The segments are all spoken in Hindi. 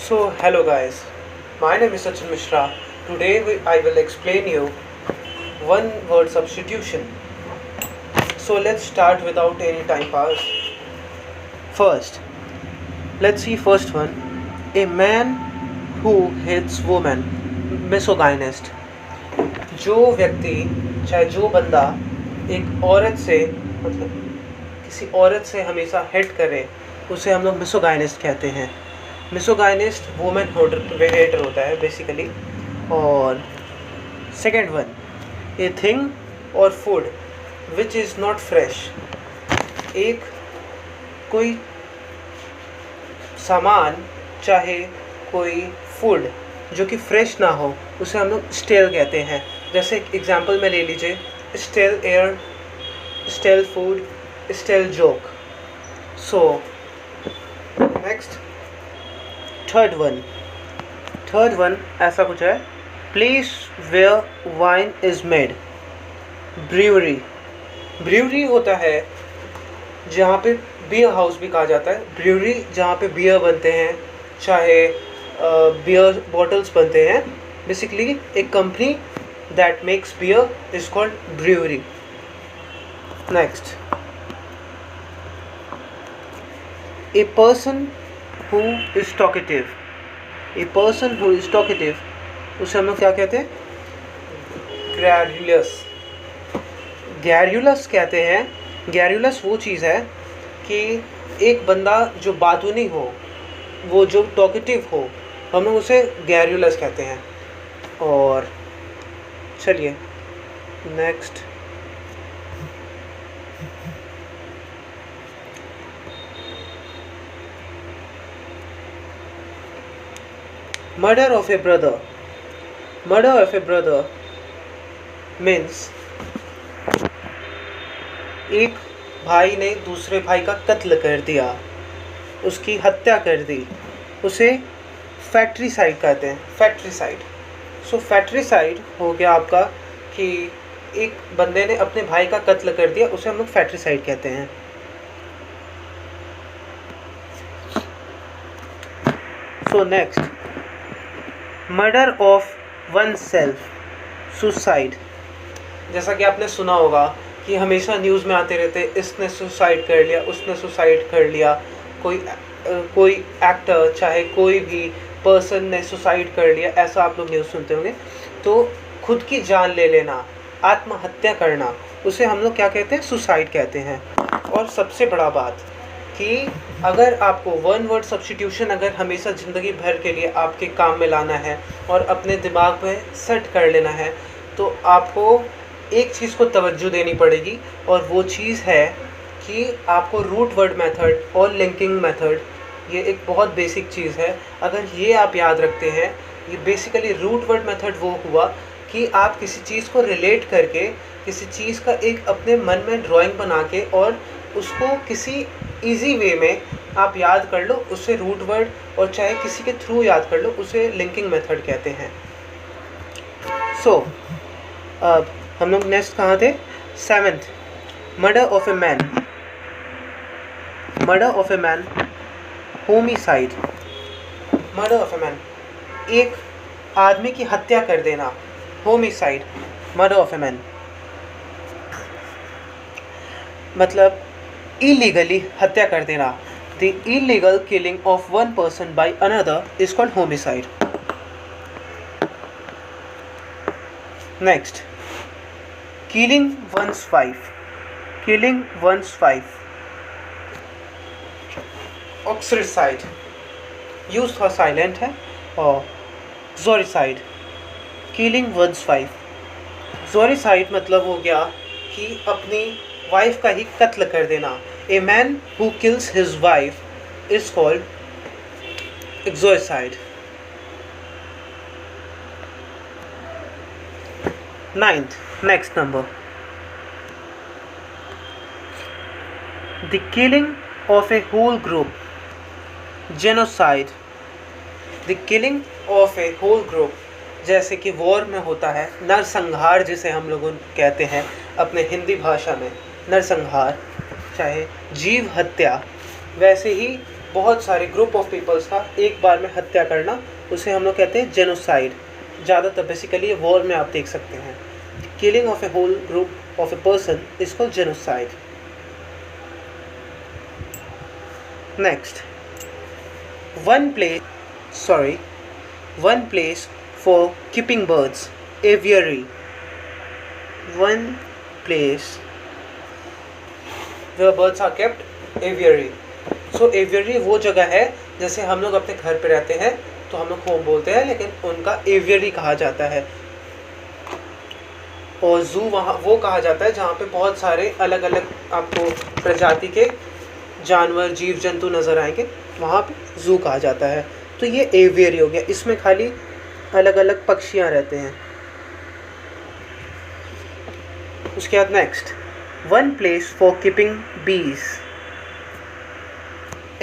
So hello guys, my name is Sachin Mishra. Today I will explain you one word substitution. So let's start without any time pass. First, let's see first one. A man who hates women, misogynist. जो व्यक्ति चाहे जो बंदा एक औरत से मतलब किसी औरत से हमेशा हेट करे उसे हम लोग मिसोगाइनिस्ट कहते हैं. मिसोगाइनिस्ट वुमेन हेटर होता है बेसिकली. और सेकेंड वन, ए थिंग और food which is not fresh. एक कोई सामान चाहे कोई फूड जो कि फ्रेश ना हो उसे हम लोग स्टेल कहते हैं. जैसे एग्जांपल में ले लीजिए, stale air, stale food, stale joke. So next third one ऐसा कुछ है. Place where wine is made. Brewery होता है जहाँ पे बियर हाउस भी कहा जाता है. ब्रीवरी जहाँ पे बियर बनते हैं, चाहे बियर बॉटल्स बनते हैं. बेसिकली एक company that makes beer is called brewery. Next, a person who is talkative. A person who is talkative उसे हम लोग क्या कहते हैं? गैरुलस कहते हैं. गैरुलस वो चीज़ है कि एक बंदा जो बातूनी हो, वो जो टॉकेटिव हो, हम लोग उसे गैरुलस कहते हैं. और चलिए next, murder of A brother means एक भाई ने दूसरे भाई का कत्ल कर दिया, उसकी हत्या कर दी. उसे फैक्ट्रीसाइड कहते हैं. फैक्ट्रीसाइड. सो फैक्ट्रीसाइड हो गया आपका कि एक बंदे ने अपने भाई का कत्ल कर दिया, उसे हम लोग फैक्ट्रीसाइड कहते हैं. So next, murder of one self, suicide. जैसा कि आपने सुना होगा कि हमेशा न्यूज़ में आते रहते, इसने सुसाइड कर लिया, उसने सुसाइड कर लिया. कोई एक्टर चाहे कोई भी पर्सन ने सुसाइड कर लिया, ऐसा आप लोग न्यूज़ सुनते होंगे. तो खुद की जान ले लेना, आत्महत्या करना, उसे हम लोग क्या कहते हैं? सुसाइड कहते हैं. और सबसे बड़ा बात कि अगर आपको वन वर्ड सब्स्टिट्यूशन अगर हमेशा ज़िंदगी भर के लिए आपके काम में लाना है और अपने दिमाग में सेट कर लेना है, तो आपको एक चीज़ को तवज्जो देनी पड़ेगी. और वो चीज़ है कि आपको रूट वर्ड मेथड और लिंकिंग मेथड, ये एक बहुत बेसिक चीज़ है. अगर ये आप याद रखते हैं, ये बेसिकली रूट वर्ड मेथड वो हुआ कि आप किसी चीज़ को रिलेट करके, किसी चीज़ का एक अपने मन में ड्राइंग बना के और उसको किसी इजी वे में आप याद कर लो, उसे रूट वर्ड. और चाहे किसी के थ्रू याद कर लो, उसे लिंकिंग मेथड कहते हैं. सो अब हम लोग नेक्स्ट कहाँ थे? Seventh, murder of a man, homicide. Murder of a man, एक आदमी की हत्या कर देना, homicide. Murder of a man मतलब इलीगली हत्या कर देना. The illegal killing of one person by another is called homicide. Next, killing one's wife, uxoricide. Use थोड़ा साइलेंट है. और uxoricide, killing one's wife. Uxoricide मतलब हो गया कि अपनी वाइफ का ही कत्ल कर देना. A man who kills his wife is called uxoricide. Ninth, next number, the killing of a whole group, genocide. The killing of a whole group, जैसे कि वॉर में होता है नरसंहार, जिसे हम लोग कहते हैं अपने हिंदी भाषा में नरसंहार, चाहे जीव हत्या, वैसे ही बहुत सारे ग्रुप ऑफ पीपल्स का एक बार में हत्या करना, उसे हम लोग कहते हैं जेनोसाइड। ज़्यादातर बेसिकली ये वॉर में आप देख सकते हैं। Killing of a whole group of a person is called genocide. Next, one place for keeping birds, aviary. One place where birds are kept, aviary. So aviary वो जगह है, जैसे हम लोग अपने घर पे रहते हैं तो हम लोग होम बोलते हैं, लेकिन उनका एवियरी कहा जाता है। और जू वहाँ वो कहा जाता है जहाँ पे बहुत सारे अलग अलग आपको प्रजाति के जानवर जीव जंतु नज़र आएंगे, वहाँ पे जू कहा जाता है। तो ये एवियरी हो गया, इसमें खाली अलग अलग पक्षियाँ रहते हैं। उसके बाद next, one place for keeping बीज,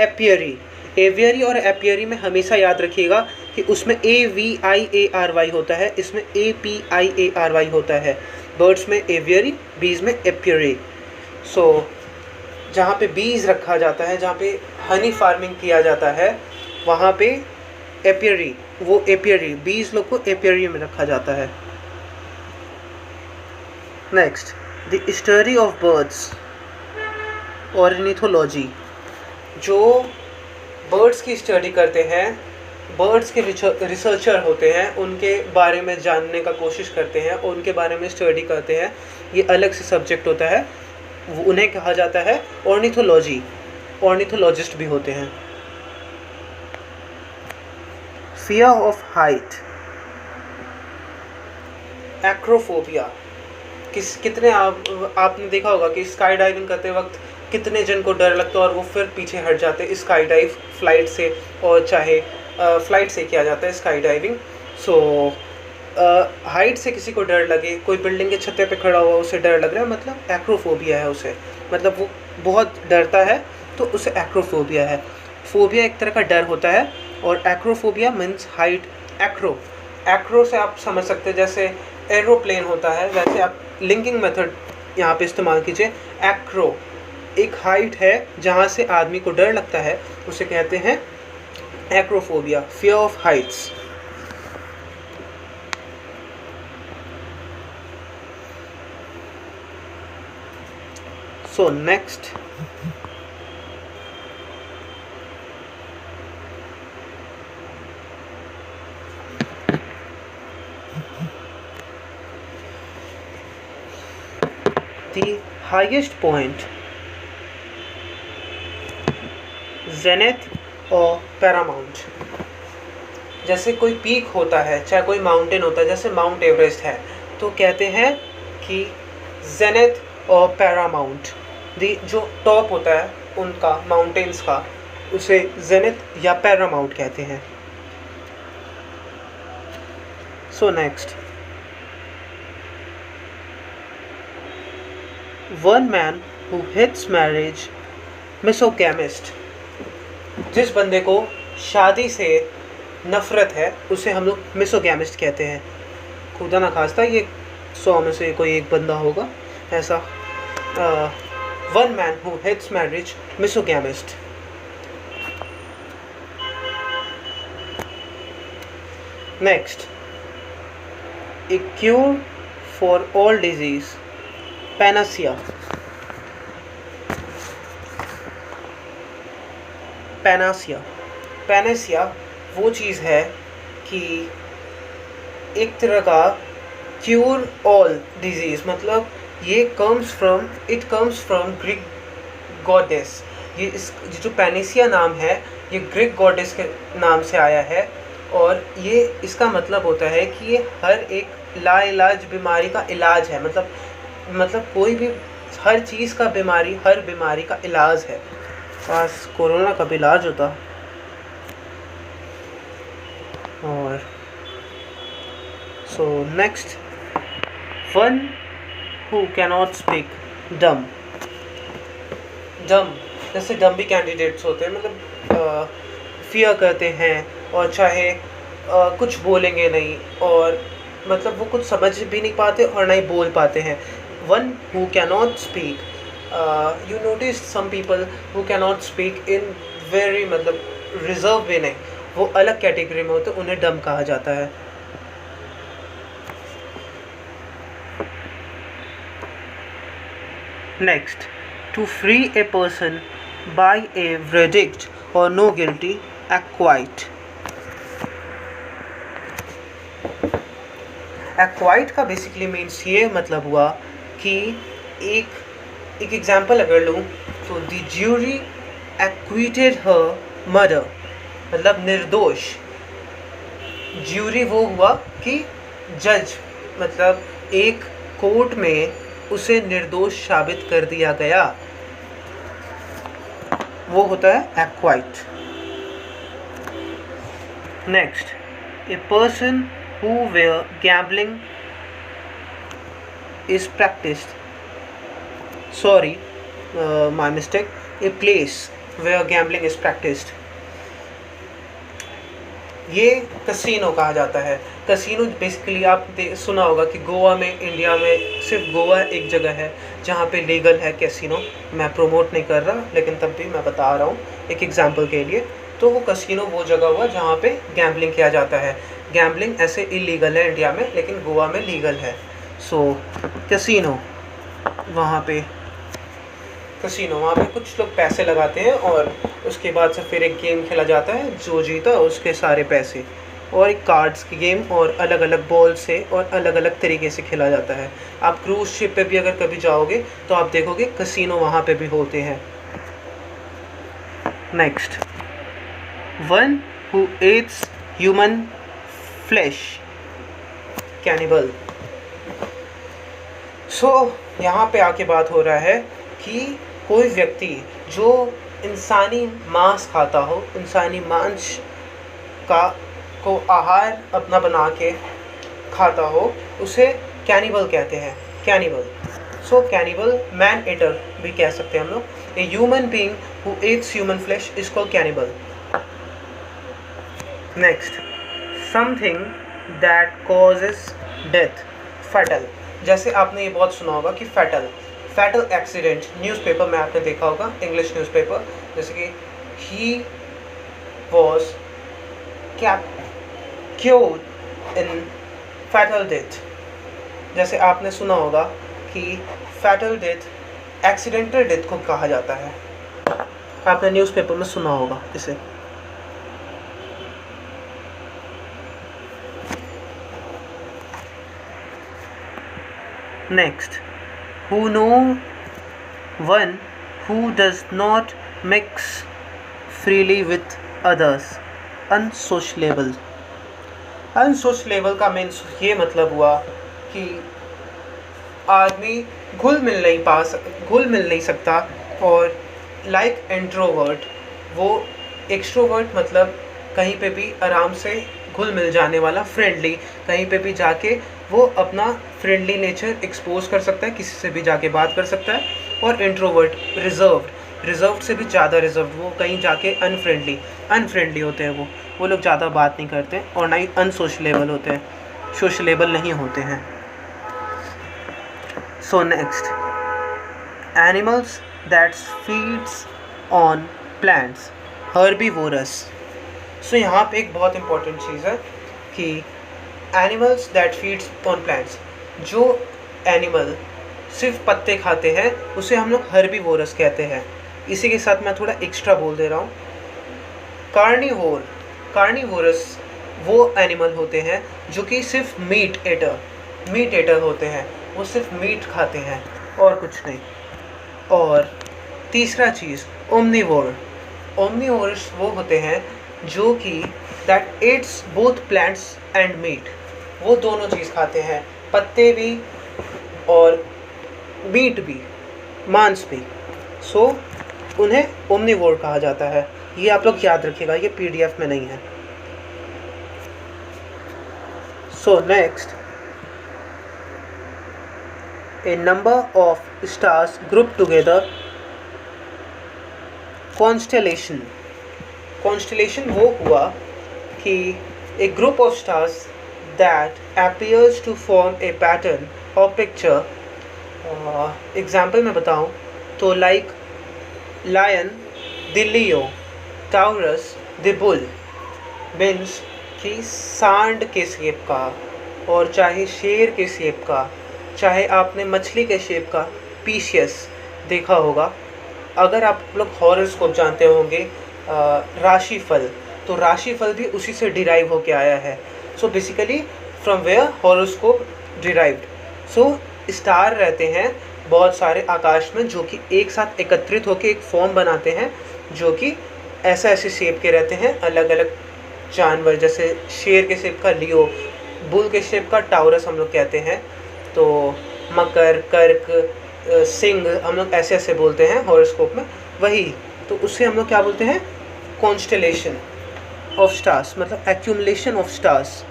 एपियरी। एवियरी और एपियरी में हमेशा याद रखिएगा कि उसमें AVIARY होता है, इसमें APIARY होता है। बर्ड्स में एवियरी, बीज में एपियरी। सो जहाँ पे बीज रखा जाता है, जहाँ पे हनी फार्मिंग किया जाता है, वहाँ पे एपियरी, वो एपियरी, बीज लोग को एपियरी में रखा जाता है। Next, the study of birds, ornithology. जो बर्ड्स की स्टडी करते हैं, बर्ड्स के रिसर्चर होते हैं, उनके बारे में जानने का कोशिश करते हैं, उनके बारे में स्टडी करते हैं, ये अलग से सब्जेक्ट होता है, उन्हें कहा जाता है ऑर्निथोलॉजी। ऑर्निथोलॉजिस्ट भी होते हैं। Fear of height, acrophobia. कितने आपने देखा होगा कि स्काई डाइविंग करते वक्त कितने जन को डर लगता है और वो फिर पीछे हट जाते हैं स्काई डाइव फ्लाइट से, और चाहे फ्लाइट से किया जाता है स्काई डाइविंग। सो हाइट से किसी को डर लगे, कोई बिल्डिंग के छत्ते पे खड़ा हुआ उसे डर लग रहा है, मतलब एक्रोफोबिया है उसे, मतलब वो बहुत डरता है तो उसे एक्रोफोबिया है। फोबिया एक तरह का डर होता है और एक्रोफोबिया मीन्स हाइट। एक्रो से आप समझ सकते हैं जैसे एरोप्लेन होता है, वैसे आप लिंकिंग मेथड यहाँ पे इस्तेमाल कीजिए। एक्रो एक हाइट है जहाँ से आदमी को डर लगता है, उसे कहते हैं acrophobia, fear of Heights. So next, the highest point, Zenith और पैरामाउंट। जैसे कोई पीक होता है, चाहे कोई माउंटेन होता है, जैसे माउंट एवरेस्ट है, तो कहते हैं कि ज़ेनिथ और पैरामाउंट, जो टॉप होता है उनका, माउंटेन्स का, उसे ज़ेनिथ या पैरामाउंट कहते हैं। So next, one man who hates marriage, misogamist. जिस बंदे को शादी से नफ़रत है उसे हम लोग मिसोगैमिस्ट कहते हैं। खुदा ना खास्ता ये 100 में से कोई एक बंदा होगा ऐसा। One man who hates marriage, misogamist. Next, a cure for all disease, panacea. Panacea वो चीज़ है कि एक तरह का क्यूर ऑल डिजीज़, मतलब ये it comes from Greek goddess. ये जो पैनेसिया नाम है ये ग्रीक गॉडेस के नाम से आया है, और ये इसका मतलब होता है कि ये हर एक लाइलाज बीमारी का इलाज है। मतलब कोई भी हर चीज़ का हर बीमारी का इलाज है। काश कोरोना का भी इलाज होता। और सो next, one who cannot speak, डम। जैसे डम भी कैंडिडेट्स होते हैं, मतलब फियर करते हैं और चाहे कुछ बोलेंगे नहीं, और मतलब वो कुछ समझ भी नहीं पाते और नहीं बोल पाते हैं। One who cannot speak, you notice some people who cannot speak in very मतलब रिजर्व भी नहीं, वो अलग कैटेगरी में होते, उन्हें डम कहा जाता है। Next, to free a person by a verdict और नो गिल्टी, एक्वाइट। एक्वाइट का बेसिकली मीन्स ये मतलब हुआ कि एक एग्जाम्पल अगर लूँ तो the jury acquitted her murder, मतलब निर्दोष। ज्यूरी वो हुआ कि जज, मतलब एक कोर्ट में उसे निर्दोष साबित कर दिया गया, वो होता है acquit. Next, a person who where gambling is practiced, sorry, my mistake, a place where gambling is practiced, ये कसिनो कहा जाता है। कसिनो बेसिकली आप सुना होगा कि गोवा में, इंडिया में सिर्फ गोवा एक जगह है जहाँ पे लीगल है कैसीनो। मैं प्रमोट नहीं कर रहा, लेकिन तब भी मैं बता रहा हूँ एक एग्जांपल के लिए। तो वो कसिनो वो जगह हुआ जहाँ पे गैम्बलिंग किया जाता है। गैम्बलिंग ऐसे इलीगल है इंडिया में, लेकिन गोवा में लीगल है। सो कसिनो, वहाँ पे कसिनो, वहाँ पे कुछ लोग पैसे लगाते हैं और उसके बाद से फिर एक गेम खेला जाता है, जो जीता उसके सारे पैसे, और एक कार्ड्स की गेम, और अलग अलग बॉल से और अलग अलग तरीके से खेला जाता है। आप क्रूज शिप पे भी अगर कभी जाओगे तो आप देखोगे कसिनो वहाँ पे भी होते हैं। Next, one who eats human flesh, cannibal. So यहाँ पे आके बात हो रहा है कि कोई व्यक्ति जो इंसानी मांस खाता हो, इंसानी मांस को आहार अपना बना के खाता हो, उसे कैनिबल कहते हैं, cannibal. So cannibal, man eater भी कह सकते हैं हम लोग। A human being who eats human flesh is called cannibal. Next, something that causes death, fatal. जैसे आपने ये बहुत सुना होगा कि फैटल एक्सीडेंट, न्यूज़पेपर में आपने देखा होगा, इंग्लिश न्यूज़पेपर, जैसे कि he was cured in fatal death. जैसे आपने सुना होगा कि फैटल डेथ एक्सीडेंटल डेथ को कहा जाता है, आपने न्यूज़पेपर में सुना होगा इसे। Next, who know one who does not mix freely with others, unsociable। अनसोशलेबल का मीन्स ये मतलब हुआ कि आदमी घुल मिल नहीं सकता, और लाइक इंट्रोवर्ट, वो एक्सट्रोवर्ट मतलब कहीं पे भी आराम से घुल मिल जाने वाला, फ्रेंडली, कहीं पे भी जाके वो अपना फ्रेंडली नेचर एक्सपोज कर सकता है, किसी से भी जाके बात कर सकता है। और इंट्रोवर्ट, रिजर्व्ड से भी ज़्यादा रिजर्व्ड, वो कहीं जाके अनफ्रेंडली होते हैं, वो लोग ज़्यादा बात नहीं करते, और ना ही अनसोशलेबल होते हैं, सोशलेबल नहीं होते हैं। So next, animals that feeds on plants, herbivorous. So यहाँ पे एक बहुत इंपॉर्टेंट चीज़ है कि animals that feeds on plants, जो एनिमल सिर्फ पत्ते खाते हैं उसे हम लोग हर्बीवोरस कहते हैं। इसी के साथ मैं थोड़ा एक्स्ट्रा बोल दे रहा हूँ, कार्निवोरस वो एनिमल होते हैं जो कि सिर्फ मीट एटर होते हैं, वो सिर्फ मीट खाते हैं और कुछ नहीं। और तीसरा चीज़, ओमनीवोरस वो होते हैं जो कि that eats both plants and meat, वो दोनों चीज़ खाते हैं, पत्ते भी और मीट भी, मांस भी। सो उन्हें ओमनीवोर कहा जाता है। ये आप लोग याद रखिएगा, ये पीडीएफ में नहीं है। So next, a number of stars group together, constellation वो हुआ कि a group of stars that appears to form a pattern or picture। Example में बताऊं तो like lion, the Leo, Taurus the bull means कि सांड के शेप का, और चाहे शेर के शेप का, चाहे आपने मछली के शेप का पीशियस देखा होगा। अगर आप लोग हॉरोस्कोप जानते होंगे, राशिफल, तो राशिफल भी उसी से डिराइव होके आया है। So basically from where horoscope derived. So star रहते हैं बहुत सारे आकाश में जो कि एक साथ एकत्रित होकर एक फॉर्म बनाते हैं, जो कि ऐसे शेप के रहते हैं। अलग अलग जानवर, जैसे शेर के शेप का लियो, बुल के शेप का टाउरस हम लोग कहते हैं। तो मकर, कर्क, सिंह हम लोग ऐसे बोलते हैं हॉरोस्कोप में। वही तो उससे हम लोग क्या बोलते हैं, कॉन्स्टेलेशन ऑफ स्टार्स, मतलब accumulation of stars.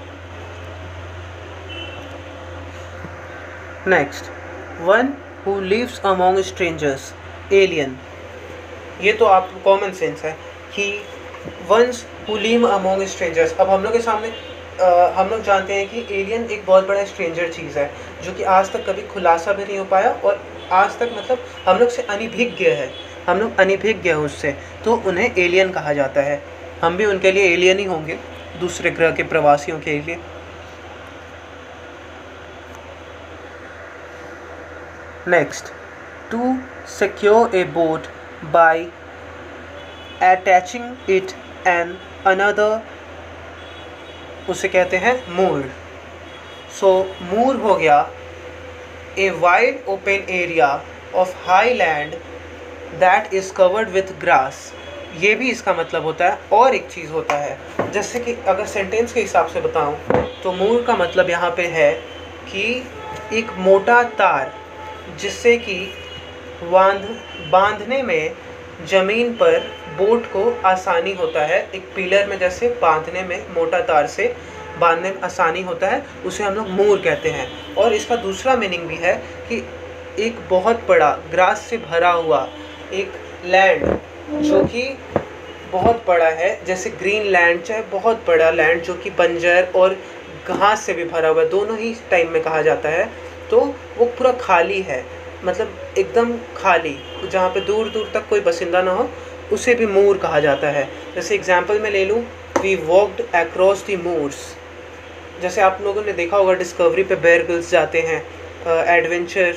Next, one who lives among strangers, alien. ये तो आप कॉमन सेंस है कि once who live among strangers. अब हम लोग के सामने हम लोग जानते हैं कि एलियन एक बहुत बड़ा स्ट्रेंजर चीज़ है जो कि आज तक कभी खुलासा भी नहीं हो पाया, और आज तक मतलब हम लोग से अनभिज्ञ है, हम लोग अनभिज्ञ है उससे, तो उन्हें एलियन कहा जाता है। हम भी उनके लिए एलियन ही होंगे, दूसरे ग्रह के प्रवासियों के लिए। Next, to secure a boat by attaching it and another, उसे कहते हैं मूर। सो मूर हो गया a wide open area of high land that is covered with grass. ये भी इसका मतलब होता है। और एक चीज़ होता है, जैसे कि अगर सेंटेंस के हिसाब से बताऊं तो मूर का मतलब यहाँ पे है कि एक मोटा तार, जिससे कि बांधने में ज़मीन पर बोट को आसानी होता है। एक पिलर में जैसे बांधने में, मोटा तार से बांधने में आसानी होता है, उसे हम लोग मूर कहते हैं। और इसका दूसरा मीनिंग भी है कि एक बहुत बड़ा ग्रास से भरा हुआ एक लैंड जो कि बहुत बड़ा है, जैसे ग्रीन लैंड, चाहे बहुत बड़ा लैंड जो कि बंजर और घास से भी भरा हुआ है, दोनों ही टाइम में कहा जाता है। तो वो पूरा खाली है, मतलब एकदम खाली, जहाँ पे दूर दूर तक कोई बसिंदा ना हो, उसे भी मूर कहा जाता है। जैसे एग्जांपल में ले लूँ, we walked across the moors. जैसे आप लोगों ने देखा होगा डिस्कवरी पे बेयर ग्रिल्स जाते हैं एडवेंचर,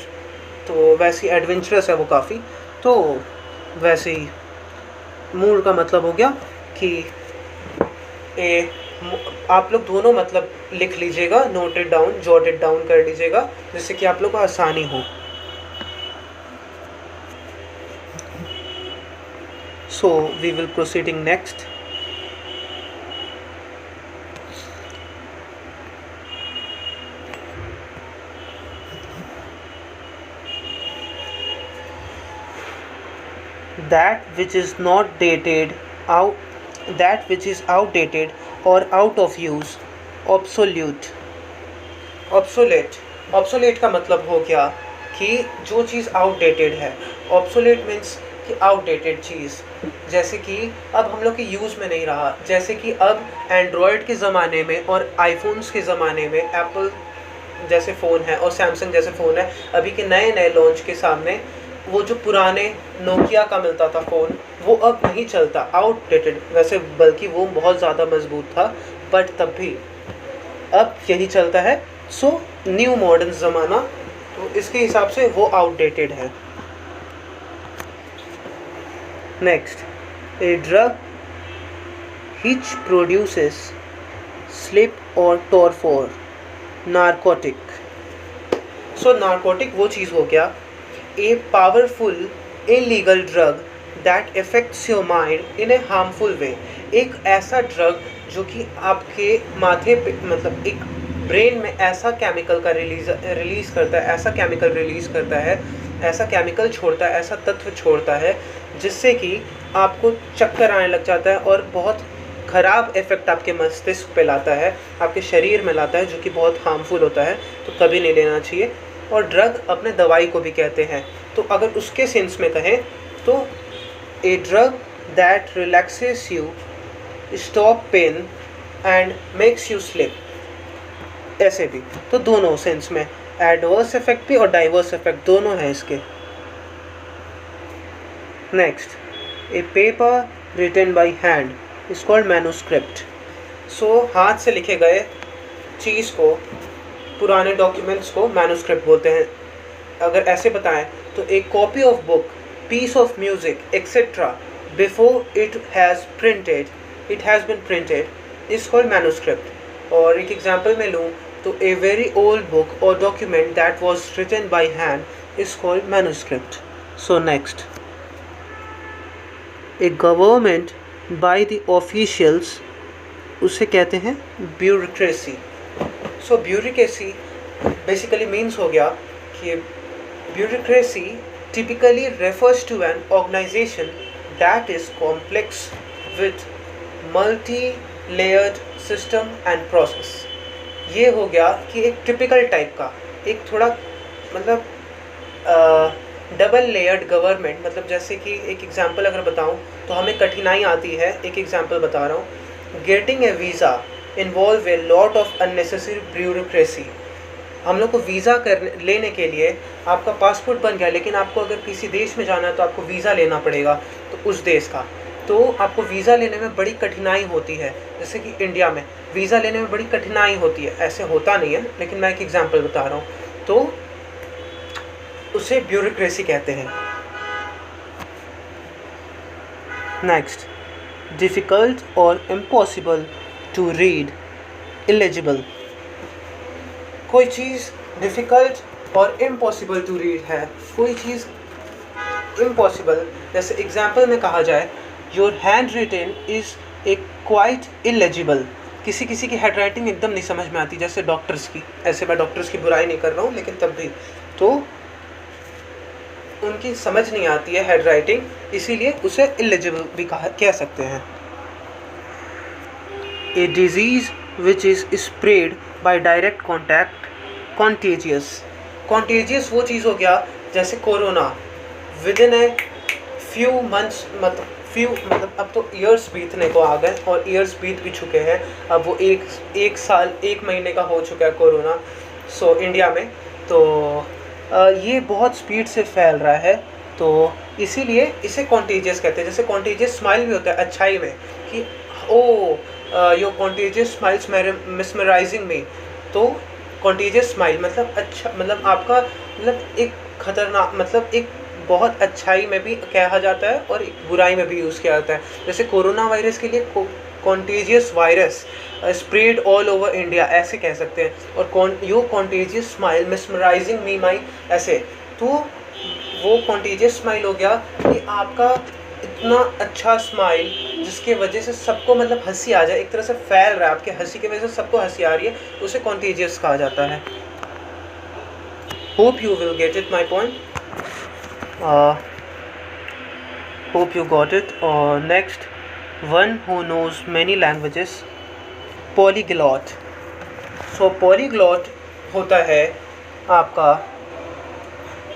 तो वैसे ही एडवेंचरस है वो काफ़ी। तो वैसे ही मूर का मतलब हो गया कि आप लोग दोनों मतलब लिख लीजिएगा, नोटेड डाउन, जॉटेड डाउन कर लीजिएगा, जिससे कि आप लोग को आसानी हो। So we will proceeding next. That which is not dated out, that which is outdated or out of use, obsolete. Obsolete का मतलब हो गया कि जो चीज़ आउटडेटेड है। obsolete means कि आउटडेटेड चीज़, जैसे कि अब हम लोग के यूज़ में नहीं रहा। जैसे कि अब एंड्रॉयड के ज़माने में और आईफोन्स के ज़माने में एप्पल जैसे फ़ोन है और सैमसंग जैसे फ़ोन है, अभी के नए लॉन्च के सामने वो जो पुराने नोकिया का मिलता था फ़ोन, वो अब नहीं चलता, आउटडेटेड। वैसे बल्कि वो बहुत ज़्यादा मजबूत था, बट तब भी अब यही चलता है। सो न्यू मॉडर्न ज़माना, तो इसके हिसाब से वो आउटडेटेड है। Next, a drug which produces sleep or torpor, narcotic. So narcotic वो चीज़ हो गया, a powerful illegal drug that affects your mind in a harmful way. एक ऐसा ड्रग जो कि आपके माथे पे, मतलब एक ब्रेन में ऐसा केमिकल का रिलीज़ करता है, ऐसा केमिकल रिलीज़ करता है, ऐसा केमिकल छोड़ता है, ऐसा तत्व छोड़ता है, जिससे कि आपको चक्कर आने लग जाता है और बहुत ख़राब इफ़ेक्ट आपके मस्तिष्क पे लाता है, आपके शरीर में लाता है, जो कि बहुत हार्मफुल होता है। तो कभी नहीं लेना चाहिए। और ड्रग अपने दवाई को भी कहते हैं। तो अगर उसके सेंस में कहें तो a drug that relaxes you, stop pain and makes you sleep, ऐसे भी। तो दोनों सेंस में एडवर्स इफेक्ट भी और डाइवर्स इफेक्ट दोनों हैं इसके। Next, A paper written by hand is called manuscript. So हाथ से लिखे गए चीज़ को, पुराने डॉक्यूमेंट्स को मैन्युस्क्रिप्ट बोलते हैं. अगर ऐसे बताएं तो एक copy of book, piece of music etcetera before it has been printed is called manuscript. और एक एग्जांपल में लूँ तो ए वेरी ओल्ड बुक और document that was written by hand is called manuscript. So next, a government by the officials, उसे कहते हैं bureaucracy. So bureaucracy basically means हो गया कि bureaucracy typically refers to an organization that is complex with multi-layered system and process. ये हो गया कि एक टिपिकल टाइप का, एक थोड़ा मतलब डबल लेयर्ड गवर्नमेंट. मतलब जैसे कि एक एग्जांपल अगर बताऊं तो हमें कठिनाई आती है. एक एग्जांपल बता रहा हूँ. Getting a visa involve a lot of unnecessary bureaucracy. हम लोग को वीज़ा लेने के लिए आपका पासपोर्ट बन गया, लेकिन आपको अगर किसी देश में जाना है तो आपको वीज़ा लेना पड़ेगा तो उस देश का, तो आपको वीज़ा लेने में बड़ी कठिनाई होती है. जैसे कि इंडिया में वीज़ा लेने में बड़ी कठिनाई होती है. ऐसे होता नहीं है, लेकिन मैं एक एग्जांपल बता रहा हूँ. तो उसे ब्यूरोक्रेसी कहते हैं. नेक्स्ट, डिफ़िकल्ट और इम्पॉसिबल टू रीड, इलेजिबल. कोई चीज़ डिफ़िकल्ट और इम्पॉसिबल टू रीड है, कोई चीज़ इम्पॉसिबल. जैसे एग्जांपल में कहा जाए, your hand written is a quite illegible. किसी किसी की हैंड राइटिंग एकदम नहीं समझ में आती, जैसे डॉक्टर्स की. ऐसे मैं डॉक्टर्स की बुराई नहीं कर रहा हूँ, लेकिन तब भी तो उनकी समझ नहीं आती है हैंड राइटिंग, इसीलिए उसे इलेजिबल भी कह सकते हैं. ए disease which is spread by direct contact, contagious. Contagious वो चीज़ हो गया जैसे corona. With in a few months, मतलब अब तो ईयर्स बीतने को आ गए और ईयर्स बीत भी चुके हैं. अब वो एक साल 1 महीने का हो चुका है कोरोना. सो इंडिया में तो ये बहुत स्पीड से फैल रहा है, तो इसीलिए इसे कॉन्टेजियस कहते हैं. जैसे कॉन्टेजियस स्माइल भी होता है अच्छाई में कि ओ योर कॉन्टेजियस स्माइल्स मिसमराइजिंग मी. तो कॉन्टेजियस स्माइल मतलब अच्छा, मतलब आपका मतलब एक खतरनाक, मतलब एक बहुत अच्छाई में भी कहा जाता है और एक बुराई में भी यूज़ किया जाता है. जैसे कोरोना वायरस के लिए contagious virus spread all over India ऐसे कह सकते हैं. और योर कॉन्टेजियस स्माइल मिसमराइजिंग मी माई ऐसे. तो वो कॉन्टेजियस स्माइल हो गया कि आपका इतना अच्छा स्माइल जिसके वजह से सबको मतलब हंसी आ जाए, एक तरह से फैल रहा है, आपके हंसी की वजह से सबको हंसी आ रही है, उसे कॉन्टेजियस कहा जाता है. Hope you will get it my point. Hope you got it. और next, one who knows many languages, polyglot. So polyglot होता है आपका,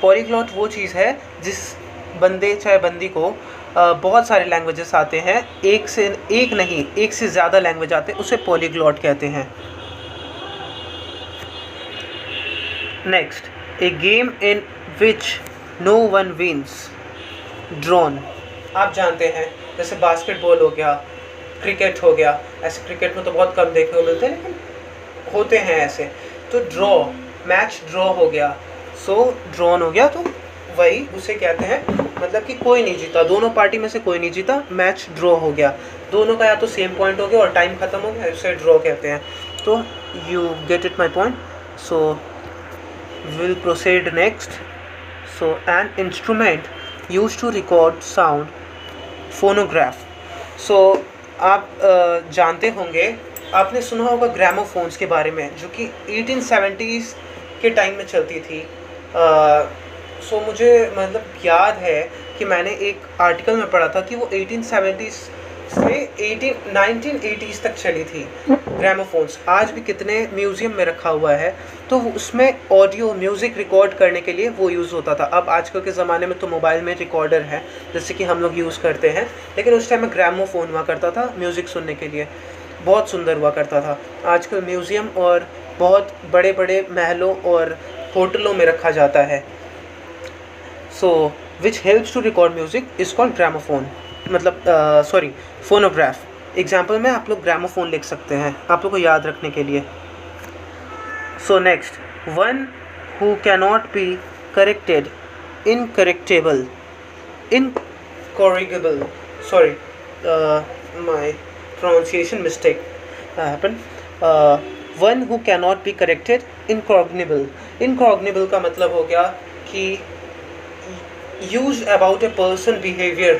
पॉलीग्लॉट वो चीज़ है जिस बंदे चाहे बंदी को बहुत सारे लैंग्वेजेस आते हैं, एक से ज़्यादा लैंग्वेज आते हैं, उसे पॉलीग्लॉट कहते हैं. Next, a game in which no one wins, drawn. आप जानते हैं जैसे बास्केटबॉल हो गया, क्रिकेट हो गया. ऐसे क्रिकेट में तो बहुत कम देखने को मिलते हैं, लेकिन होते हैं ऐसे. तो ड्रॉ, मैच ड्रॉ हो गया, सो ड्रॉन हो गया, तो वही उसे कहते हैं, मतलब कि कोई नहीं जीता, दोनों पार्टी में से कोई नहीं जीता, मैच ड्रॉ हो गया. दोनों का या तो सेम पॉइंट हो गया और टाइम ख़त्म हो गया, उसे ड्रॉ कहते हैं. तो you get it my point. So will proceed next. So an instrument use to record sound, phonograph. So आप जानते होंगे, आपने सुना होगा ग्रामोफोन्स के बारे में, जो कि 1870s के टाइम में चलती थी. सो मुझे मतलब याद है कि मैंने एक आर्टिकल में पढ़ा था कि वो 1870s से 1980s तक चली थी ग्रामोफोन्स. आज भी कितने म्यूज़ियम में रखा हुआ है. तो उसमें ऑडियो म्यूज़िक रिकॉर्ड करने के लिए वो यूज़ होता था. अब आजकल के ज़माने में तो मोबाइल में रिकॉर्डर है जैसे कि हम लोग यूज़ करते हैं, लेकिन उस टाइम में ग्रामोफोन हुआ करता था म्यूज़िक सुनने के लिए. बहुत सुंदर हुआ करता था. आजकल म्यूज़ियम और बहुत बड़े बड़े महलों और होटलों में रखा जाता है. So which helps to record music is called gramophone. मतलब सॉरी फोनोग्राफ। एग्जाम्पल में आप लोग ग्रामोफोन लिख सकते हैं आप लोग को याद रखने के लिए। So next, one who cannot be corrected, incorrectable, incorrigible, sorry, my pronunciation mistake happened. One who cannot be corrected, incognizable. Incognizable का मतलब हो गया कि used about a person behavior,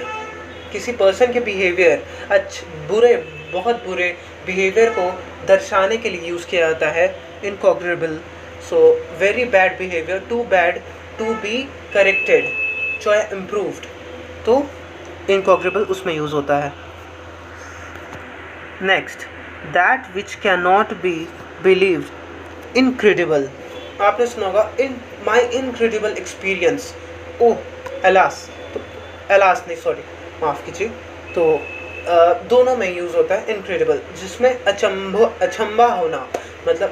किसी पर्सन के बिहेवियर बुरे, बहुत बुरे बिहेवियर को दर्शाने के लिए यूज़ किया जाता है incorrigible. So very bad behaviour, too bad to be corrected, चाहे इम्प्रूव्ड, तो इनकॉग्रेबल उसमें यूज़ होता है। Next, that which can not be believed, incredible. आपने सुना होगा in my incredible experience, oh alas, तो एलास नहीं सॉरी माफ़ कीजिए, तो दोनों में यूज़ होता है इनक्रेडिबल, जिसमें अचंभा होना, मतलब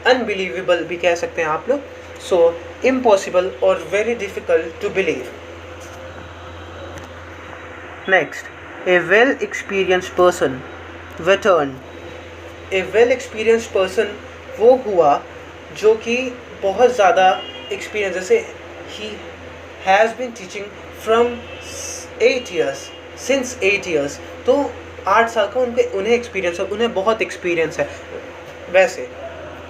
अनबिलीवेबल भी कह सकते हैं आप लोग। सो इम्पॉसिबल और very difficult to believe. Next, a well experienced person, veteran. A well experienced person वो हुआ जो कि बहुत ज़्यादा एक्सपीरियंस, जैसे ही has been teaching from 8 years, since 8 years, तो 8 साल का उन्हें एक्सपीरियंस है, उन्हें बहुत एक्सपीरियंस है, वैसे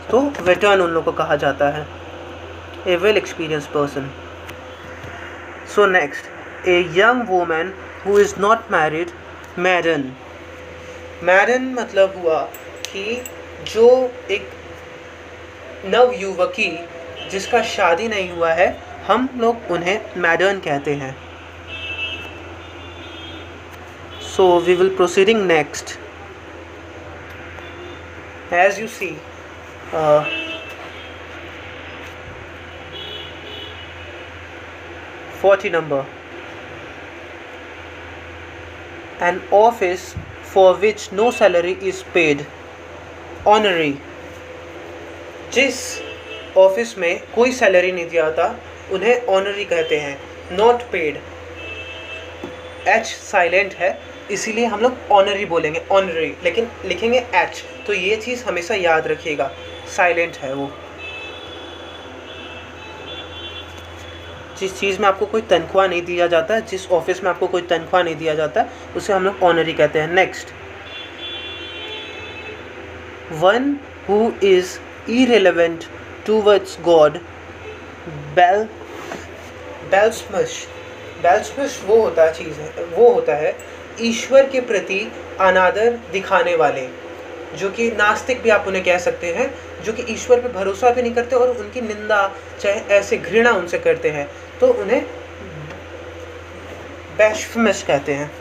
तो वेटर्न उन लोगों को कहा जाता है, a well experienced person. So next, a young women who is not married, maiden. Maiden मतलब हुआ कि जो एक नवयुवकी जिसका शादी नहीं हुआ है, हम लोग उन्हें मैडन कहते हैं। So we will proceeding next. As you see, 40 number. An office for which no salary is paid, honorary. जिस ऑफिस में कोई सैलरी नहीं दिया जाता उन्हें ऑनरी कहते हैं, नॉट पेड। एच साइलेंट है इसीलिए हम लोग ऑनरी बोलेंगे, ऑनरी, लेकिन लिखेंगे एच, तो ये चीज़ हमेशा याद रखिएगा, साइलेंट है वो। जिस चीज़ में आपको कोई तनख्वाह नहीं दिया जाता, जिस ऑफिस में आपको कोई तनख्वाह नहीं दिया जाता, उसे हम लोग ऑनरी कहते हैं। Next, one who is irrelevant towards God, बेल्समश। बेल्समश वो होता है ईश्वर के प्रति अनादर दिखाने वाले, जो कि नास्तिक भी आप उन्हें कह सकते हैं, जो कि ईश्वर पे भरोसा भी नहीं करते और उनकी निंदा चाहे ऐसे घृणा उनसे करते हैं, तो उन्हें बेल्समश कहते हैं।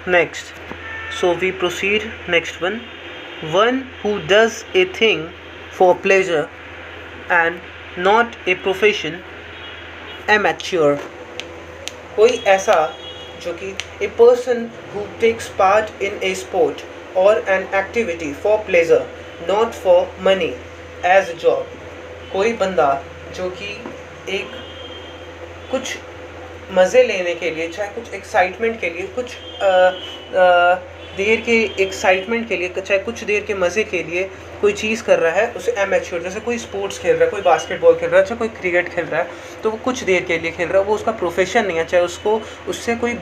Next, so we proceed next one. One who does a thing for pleasure and not a profession, amateur. कोई ऐसा जो कि a person who takes part in a sport or an activity for pleasure, not for money as a job. कोई बंदा जो कि एक कुछ मज़े लेने के लिए, चाहे कुछ एक्साइटमेंट के लिए, कुछ देर के एक्साइटमेंट के लिए, चाहे कुछ देर के मज़े के लिए कोई चीज़ कर रहा है, उसे एमेच्योर, जैसे कोई स्पोर्ट्स खेल रहा है, कोई बास्केटबॉल खेल रहा है, चाहे कोई क्रिकेट खेल रहा है, तो वो कुछ देर के लिए खेल रहा है, वो उसका प्रोफेशन नहीं है, चाहे उसको उससे कोई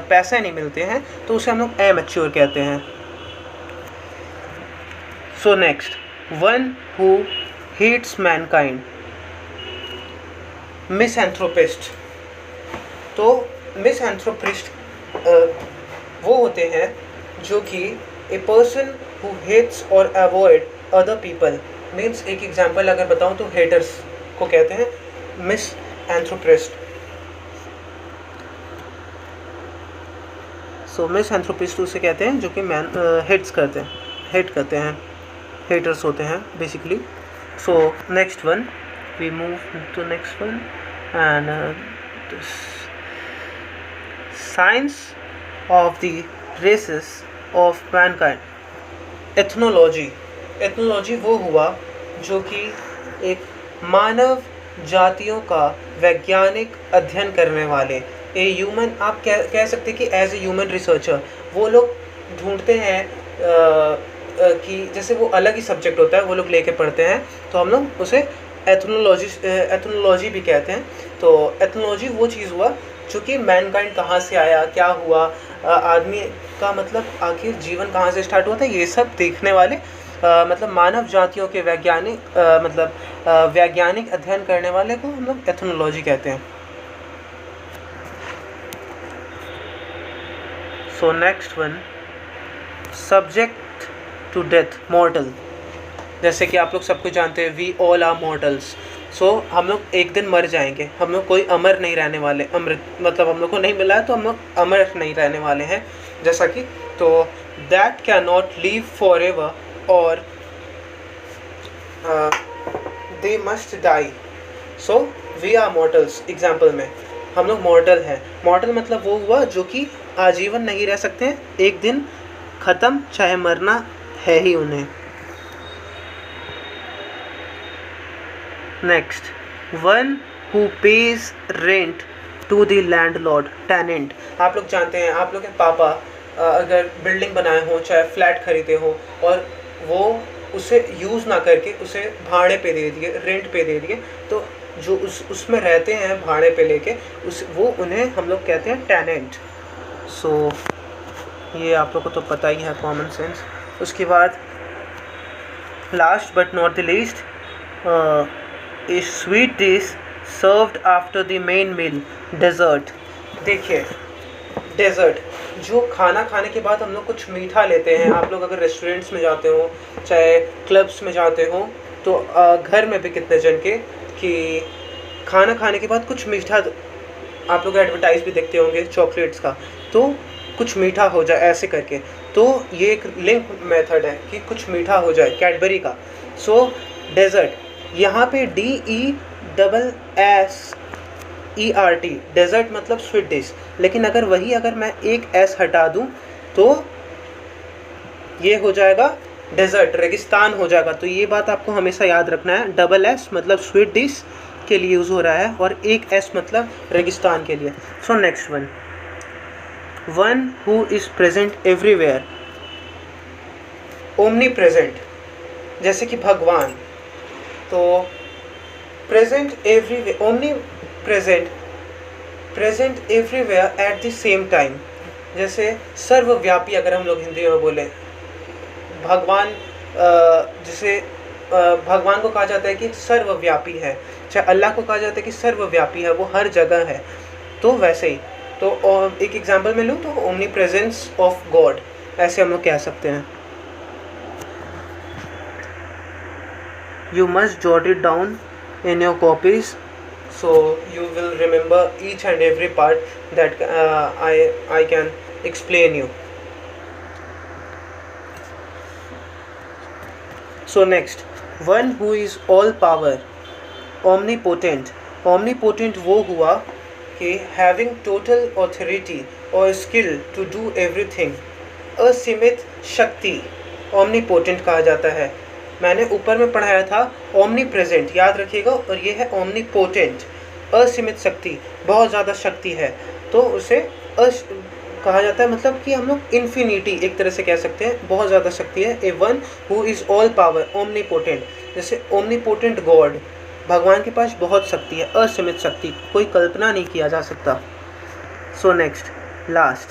पैसे नहीं मिलते हैं, तो उसे हम लोग एमेच्योर कहते हैं। So next, one who hates mankind, misanthropist. तो मिसएंथ्रोपिस्ट वो होते हैं जो कि ए पर्सन हु हेट्स और अवॉइड अदर पीपल, मीन्स एक एग्जांपल अगर बताऊं तो हेटर्स को कहते हैं मिसएंथ्रोपिस्ट। सो मिसएंथ्रोपिस्ट उसे कहते हैं जो कि हेट करते हैं, हेटर्स होते हैं basically. So next one, we move to next one and science of the races of mankind, ethnology। ethnology वो हुआ जो कि एक मानव जातियों का वैज्ञानिक अध्ययन करने वाले, ए ह्यूमन, आप कह सकते हैं कि एज ए ह्यूमन रिसर्चर वो लोग ढूंढते हैं कि जैसे वो अलग ही सब्जेक्ट होता है, वो लोग लेके पढ़ते हैं, तो हम लोग उसे एथनोलॉजी भी कहते हैं। तो एथनोलॉजी वो चीज़ हुआ जो कि मैनकाइंड कहाँ से आया, क्या हुआ, आदमी का मतलब आखिर जीवन कहाँ से स्टार्ट हुआ था, ये सब देखने वाले मतलब मानव जातियों के वैज्ञानिक वैज्ञानिक अध्ययन करने वाले को हम लोग एथनोलॉजी कहते हैं। So next one, subject to death, mortal. जैसे कि आप लोग सबको जानते हैं, we all are mortals. So हम लोग एक दिन मर जाएंगे, हम लोग कोई अमर नहीं रहने वाले, अमृत मतलब हम लोग को नहीं मिला है तो हम लोग अमर नहीं रहने वाले हैं। जैसा कि तो that can not live forever और they must die, so we are mortals. Example में हम लोग मॉर्टल हैं। मॉर्टल मतलब वो हुआ जो कि आजीवन नहीं रह सकते हैं, एक दिन ख़त्म, चाहे मरना है ही उन्हें। Next, one who pays rent to the landlord, tenant. आप लोग जानते हैं, आप लोग के पापा अगर बिल्डिंग बनाए हों, चाहे फ्लैट खरीदे हो और वो उसे यूज़ ना करके उसे भाड़े पे दे दिए, रेंट पे दे दिए, तो जो उसमें रहते हैं भाड़े पे लेके वो उन्हें हम लोग कहते हैं टेनेंट। सो ये आप लोग को तो पता ही है, कॉमन सेंस। उसके बाद last but not the least, a sweet dish served after the main meal, dessert. देखिए डेजर्ट, जो खाना खाने के बाद हम लोग कुछ मीठा लेते हैं। आप लोग अगर रेस्टोरेंट्स में जाते हो, चाहे क्लब्स में जाते हो, तो घर में भी कितने जन के कि खाना खाने के बाद कुछ मीठा, आप लोग एडवर्टाइज भी देखते होंगे चॉकलेट्स का, तो कुछ मीठा हो जाए ऐसे करके, तो ये एक लिंक मेथड है कि कुछ मीठा हो जाए, कैडबरी का। सो डेजर्ट, यहाँ पे DESSERT, डेजर्ट मतलब स्वीट डिश, लेकिन अगर मैं एक एस हटा दूँ तो ये हो जाएगा डेजर्ट, रेगिस्तान हो जाएगा। तो ये बात आपको हमेशा याद रखना है, डबल एस मतलब स्वीट डिश के लिए यूज़ हो रहा है और एक एस मतलब रेगिस्तान के लिए। So next one, one who is present everywhere, omni present, जैसे कि भगवान। तो present everywhere, omni present, present everywhere at the same time, जैसे सर्वव्यापी अगर हम लोग हिंदी में बोलें। भगवान जैसे भगवान को कहा जाता है कि सर्वव्यापी है, चाहे अल्लाह को कहा जाता है कि सर्वव्यापी है, वो हर जगह है। तो वैसे ही, तो एक एग्जांपल में लूँ तो ओमनी प्रेजेंस ऑफ गॉड, ऐसे हम लोग कह सकते हैं। You must jot it down in your copies, so you will remember each and every part that I can explain you. So next, one who is all power, omnipotent। omnipotent वो हुआ कि having total authority or skill to do everything, असीमित शक्ति omnipotent कहा जाता है। मैंने ऊपर में पढ़ाया था ओमनी प्रेजेंट, याद रखिएगा, और ये है ओमनीपोटेंट, असीमित शक्ति, बहुत ज़्यादा शक्ति है, तो उसे कहा जाता है, मतलब कि हम लोग इन्फिनिटी एक तरह से कह सकते हैं, बहुत ज़्यादा शक्ति है। A one who is all power, omnipotent, जैसे ओमनीपोटेंट गॉड, भगवान के पास बहुत शक्ति है, असीमित शक्ति, कोई कल्पना नहीं किया जा सकता। So next, last,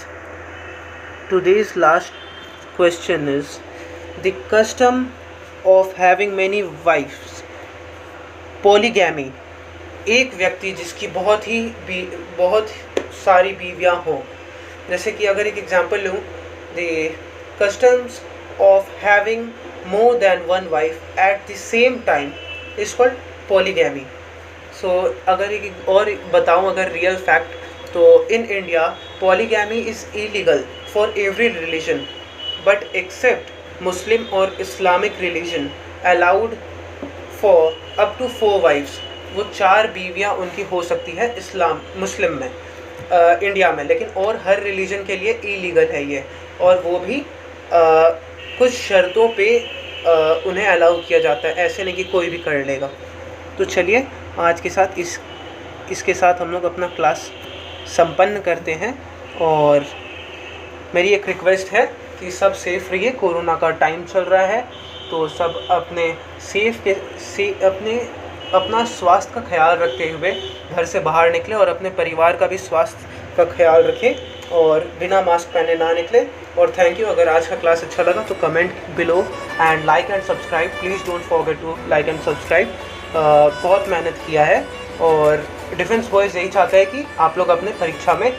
today's last question is the custom of having many wives, polygamy। एक व्यक्ति जिसकी बहुत सारी बीवियां हों। जैसे कि अगर एक एग्जांपल लूँ, the customs of having more than one wife at the same time is called polygamy। So अगर एक और बताऊँ, अगर रियल फैक्ट, तो in India polygamy is illegal for every religion, but except Muslim और Islamic religion allowed for up to 4 wives. वो 4 बीवियाँ उनकी हो सकती है मुस्लिम में, इंडिया में, लेकिन और हर रिलीजन के लिए इलीगल है ये, और वो भी कुछ शर्तों पे उन्हें अलाउ किया जाता है, ऐसे नहीं कि कोई भी कर लेगा। तो चलिए आज के साथ इसके साथ हम लोग अपना क्लास संपन्न करते हैं। और मेरी एक रिक्वेस्ट है कि सब सेफ रहिए, कोरोना का टाइम चल रहा है, तो सब अपने अपना स्वास्थ्य का ख्याल रखते हुए घर से बाहर निकले और अपने परिवार का भी स्वास्थ्य का ख्याल रखें और बिना मास्क पहने ना निकले। और थैंक यू। अगर आज का क्लास अच्छा लगा तो comment below and like and subscribe. Please don't forget to like and subscribe. बहुत मेहनत किया है और डिफेंस बॉयज़ यही चाहता है कि आप लोग अपने परीक्षा में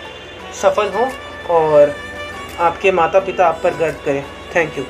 सफल हों और आपके माता पिता आप पर गर्व करें। Thank you.